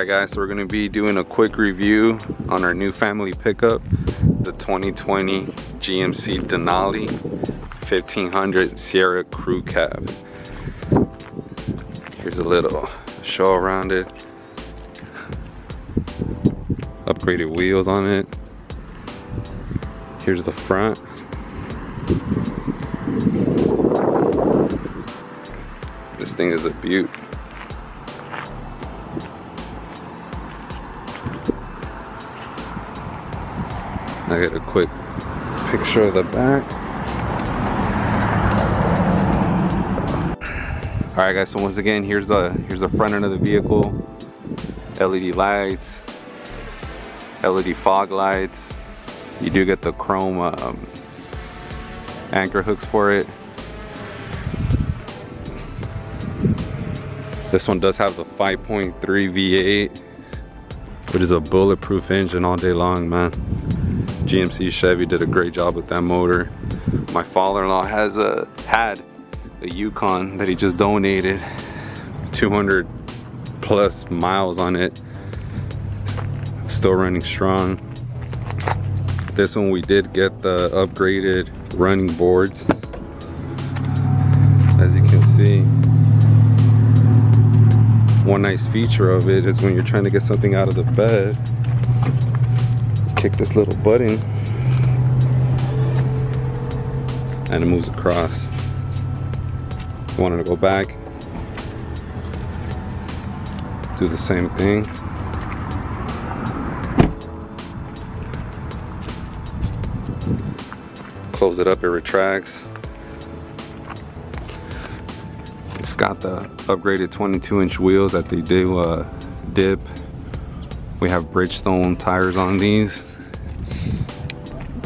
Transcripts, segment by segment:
Alright guys, so we're going to be doing a quick review on our new family pickup, the 2020 GMC Denali 1500 Sierra Crew Cab. Here's a little show around it. Upgraded wheels on it. Here's the front. This thing is a beaut. I get a quick picture of the back. All right guys, so once again, here's the front end of the vehicle. LED lights, LED fog lights. You do get the chrome anchor hooks for it. This one does have the 5.3 V8, which is a bulletproof engine all day long, man. GMC Chevy did a great job with that motor. My father-in-law had a Yukon that he just donated. 200 plus miles on it. Still running strong. This one we did get the upgraded running boards. As you can see, one nice feature of it is when you're trying to get something out of the bed, kick this little button and it moves across. If you wanted to go back, do the same thing. Close it up, it retracts. It's got the upgraded 22-inch wheels that they do dip. We have Bridgestone tires on these.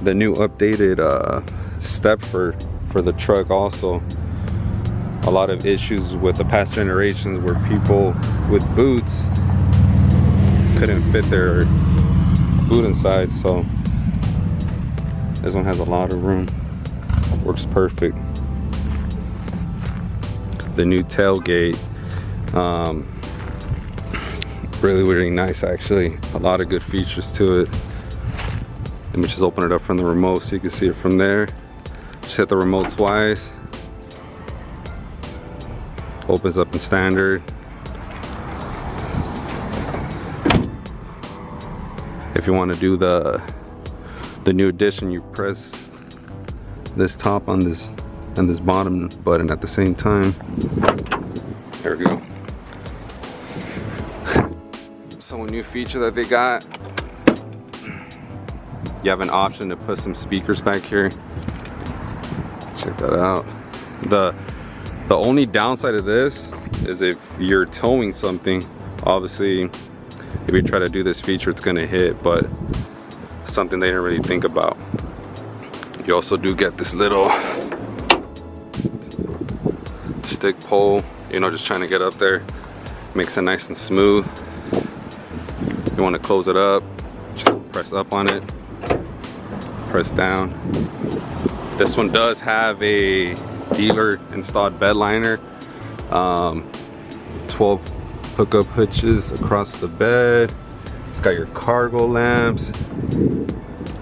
The new updated step for the truck also. A lot of issues with the past generations where people with boots couldn't fit their boot inside, so this one has a lot of room. Works perfect. The new tailgate, really nice actually. A lot of good features to it. Let me just open it up from the remote so you can see it from there. Just hit the remote twice. Opens up in standard. If you want to do the new addition, you press this top on this and this bottom button at the same time. There we go. So a new feature that they got, you have an option to put some speakers back here. Check that out. The only downside of this is if you're towing something, obviously if you try to do this feature it's gonna hit, but something they didn't really think about. You also do get this little stick pole, you know, just trying to get up there. Makes it nice and smooth. You want to close it up, just press up on it, press down. This one does have a dealer installed bed liner. 12 hookup hitches across the bed. It's got your cargo lamps.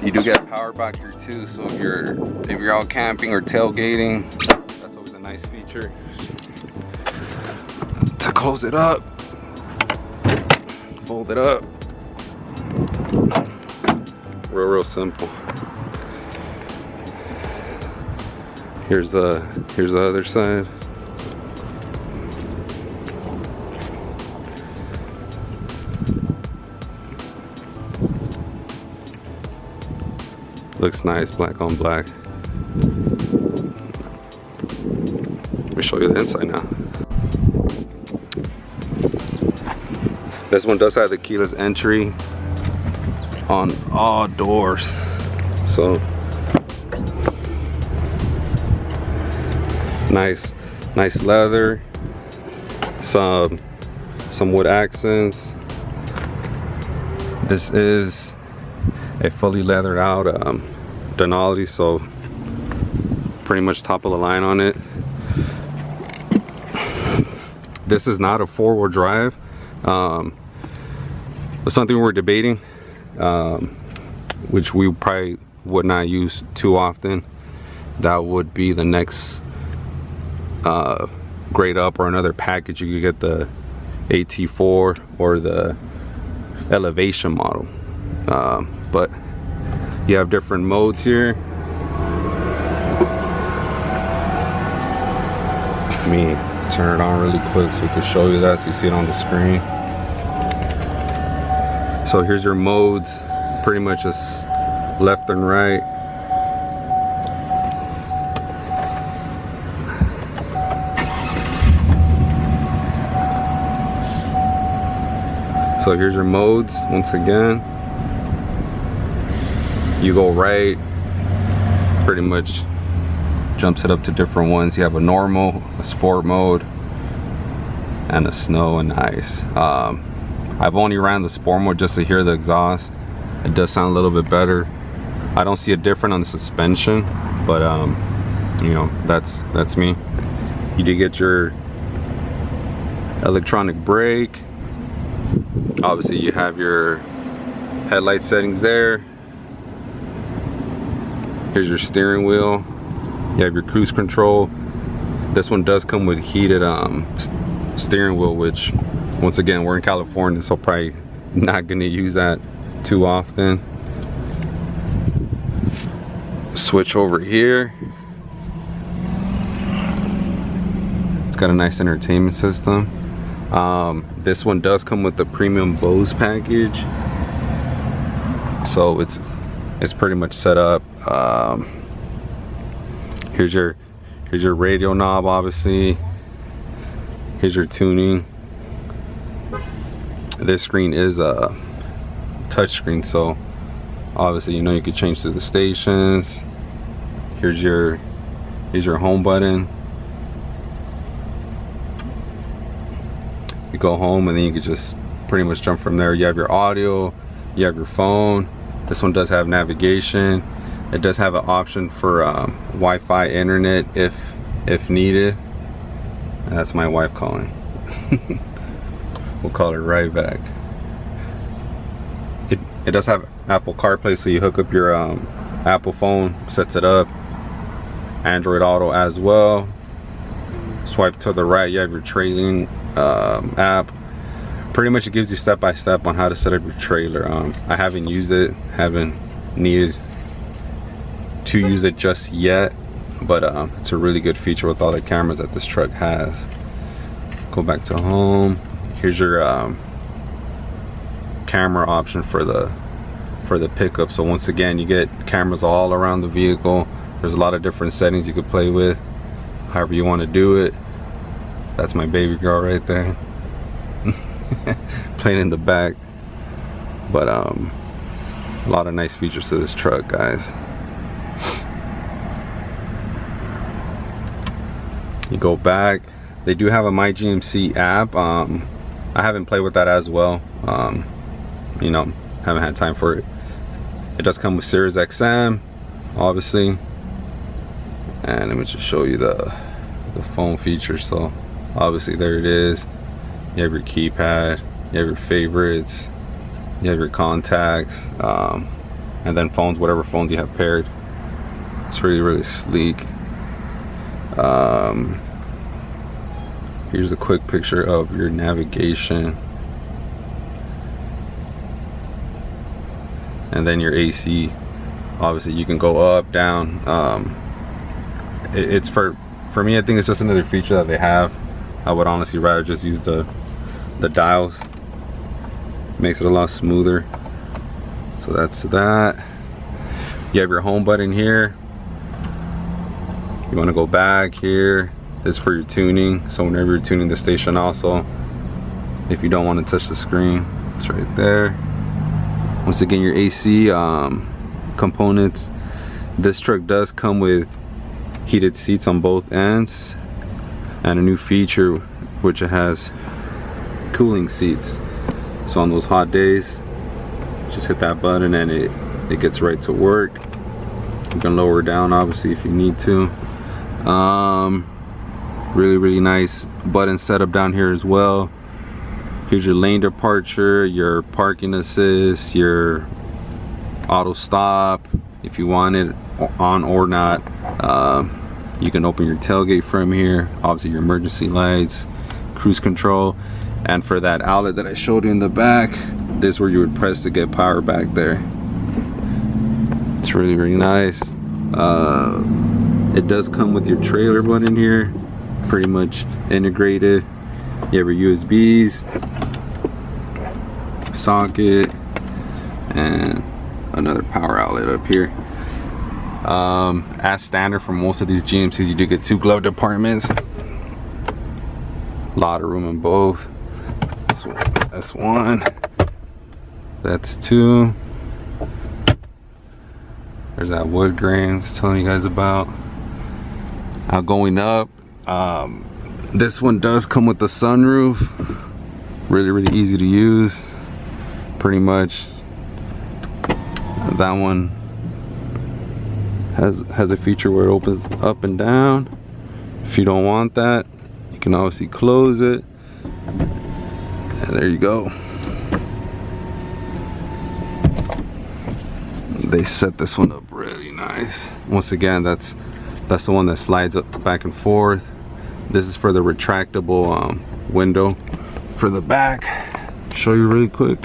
You do get power back here too, so if you're out camping or tailgating, that's always a nice feature. To close it up, fold it up. Real simple. Here's the other side. Looks nice, black on black. Let me show you the inside now. This one does have the keyless entry on all doors. So nice leather, some wood accents. This is a fully leathered out Denali, so pretty much top of the line on it. This is not a four-wheel drive. But something we're debating, which we probably would not use too often, that would be the next grade up or another package. You could get the AT4 or the elevation model, but you have different modes here. Let me turn it on really quick so we can show you that, so you see it on the screen. So here's your modes, pretty much just left and right. So here's your modes once again. You go right, pretty much jumps it up to different ones. You have a normal, a sport mode, and a snow and ice. I've only ran the sport mode just to hear the exhaust. It does sound a little bit better. I don't see a difference on the suspension, but you know, that's me. You do get your electronic brake. Obviously you have your headlight settings there. Here's your steering wheel. You have your cruise control. This one does come with heated steering wheel, which once again, we're in California, so probably not gonna use that too often. Switch over here. It's got a nice entertainment system. This one does come with the premium Bose package, so it's pretty much set up. Here's your radio knob, obviously. Here's your tuning. This screen is a touch screen, so obviously you know you could change to the stations. Here's your home button. You go home and then you could just pretty much jump from there. You have your audio, you have your phone. This one does have navigation. It does have an option for Wi-Fi internet if needed. And that's my wife calling. We'll call her right back. It does have Apple CarPlay, so you hook up your Apple phone, sets it up. Android Auto as well. Swipe to the right, you have your trailing app. Pretty much it gives you step-by-step on how to set up your trailer. I haven't used it, haven't needed to use it just yet, but it's a really good feature with all the cameras that this truck has. Go back to home. Here's your camera option for the pickup. So once again, you get cameras all around the vehicle. There's a lot of different settings you could play with, however you want to do it. That's my baby girl right there. Playing in the back. But a lot of nice features to this truck, guys. You go back, they do have a My GMC app. I haven't played with that as well. You know, haven't had time for it. It does come with Sirius XM, obviously. And let me just show you the phone features. So obviously there it is. You have your keypad, you have your favorites, you have your contacts, and then phones, whatever phones you have paired. It's really sleek. Here's a quick picture of your navigation, and then your AC. Obviously you can go up, down. It's for me, I think it's just another feature that they have. I would honestly rather just use the dials. Makes it a lot smoother. So that's that. You have your home button here. You want to go back here. This is for your tuning, so whenever you're tuning the station, also if you don't want to touch the screen, it's right there. Once again, your AC components. This truck does come with heated seats on both ends, and a new feature which it has cooling seats. So on those hot days, just hit that button and it gets right to work. You can lower it down obviously if you need to. Really nice button setup down here as well. Here's your lane departure, your parking assist, your auto stop if you want it on or not. You can open your tailgate from here, obviously your emergency lights, cruise control, and for that outlet that I showed you in the back, this is where you would press to get power back there. It's really, really nice. It does come with your trailer button here, pretty much integrated. You have your USBs, socket, and another power outlet up here. As standard for most of these GMCs, you do get 2 glove departments. A lot of room in both. That's 1. That's 2. There's that wood grain I was telling you guys about. Now going up, this one does come with the sunroof. Really, really easy to use. Pretty much that one has a feature where it opens up and down. If you don't want that, you can obviously close it, and there you go. They set this one up really nice. Once again, that's the one that slides up back and forth. This is for the retractable window. For the back, show you really quick.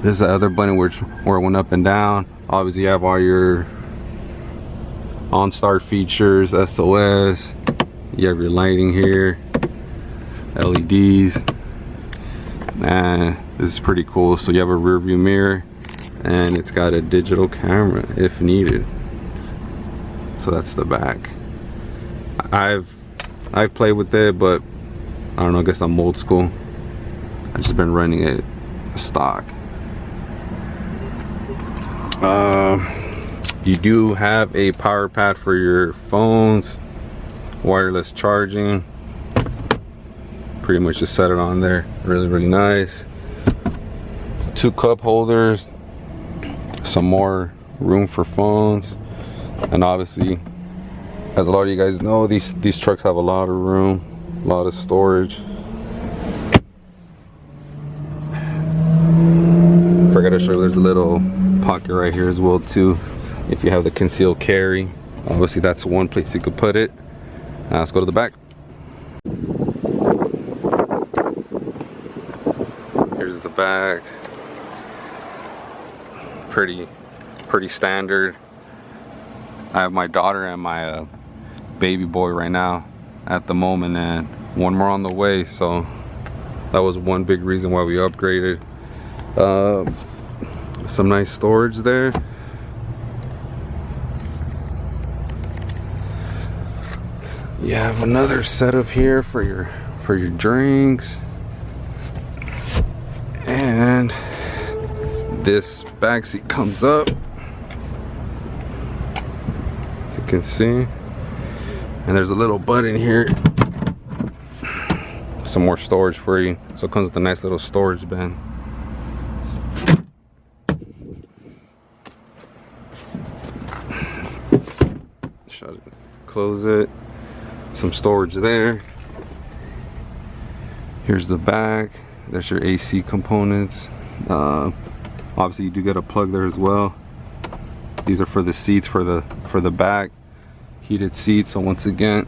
This is the other button where it went up and down. Obviously, you have all your OnStar features, SOS. You have your lighting here, LEDs. And this is pretty cool. So you have a rear view mirror, and it's got a digital camera if needed. So that's the back. I've played with it, but I don't know, I guess I'm old school. I've just been running it stock. You do have a power pad for your phones, wireless charging. Pretty much just set it on there. Really, really nice. 2 cup holders, some more room for phones, and obviously, as a lot of you guys know, these trucks have a lot of room, a lot of storage. Forgot to show you, there's a little pocket right here as well too, if you have the concealed carry. Obviously that's one place you could put it. Now let's go to the back. Here's the back. Pretty standard. I have my daughter and my baby boy right now at the moment, and one more on the way, so that was one big reason why we upgraded. Some nice storage there. You have another setup here for your drinks, and this back seat comes up, as you can see, and there's a little button here, some more storage for you. So it comes with a nice little storage bin. Shut it, close it. Some storage there. Here's the back. There's your AC components. Obviously you do get a plug there as well. These are for the seats for the back. Heated seats. So once again,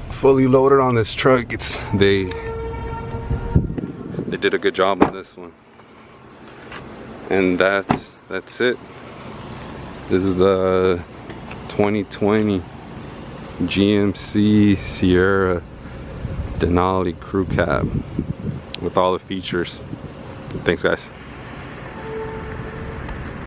fully loaded on this truck. They did a good job on this one. And that's it. This is the 2020 GMC Sierra Denali crew cab with all the features. Thanks guys.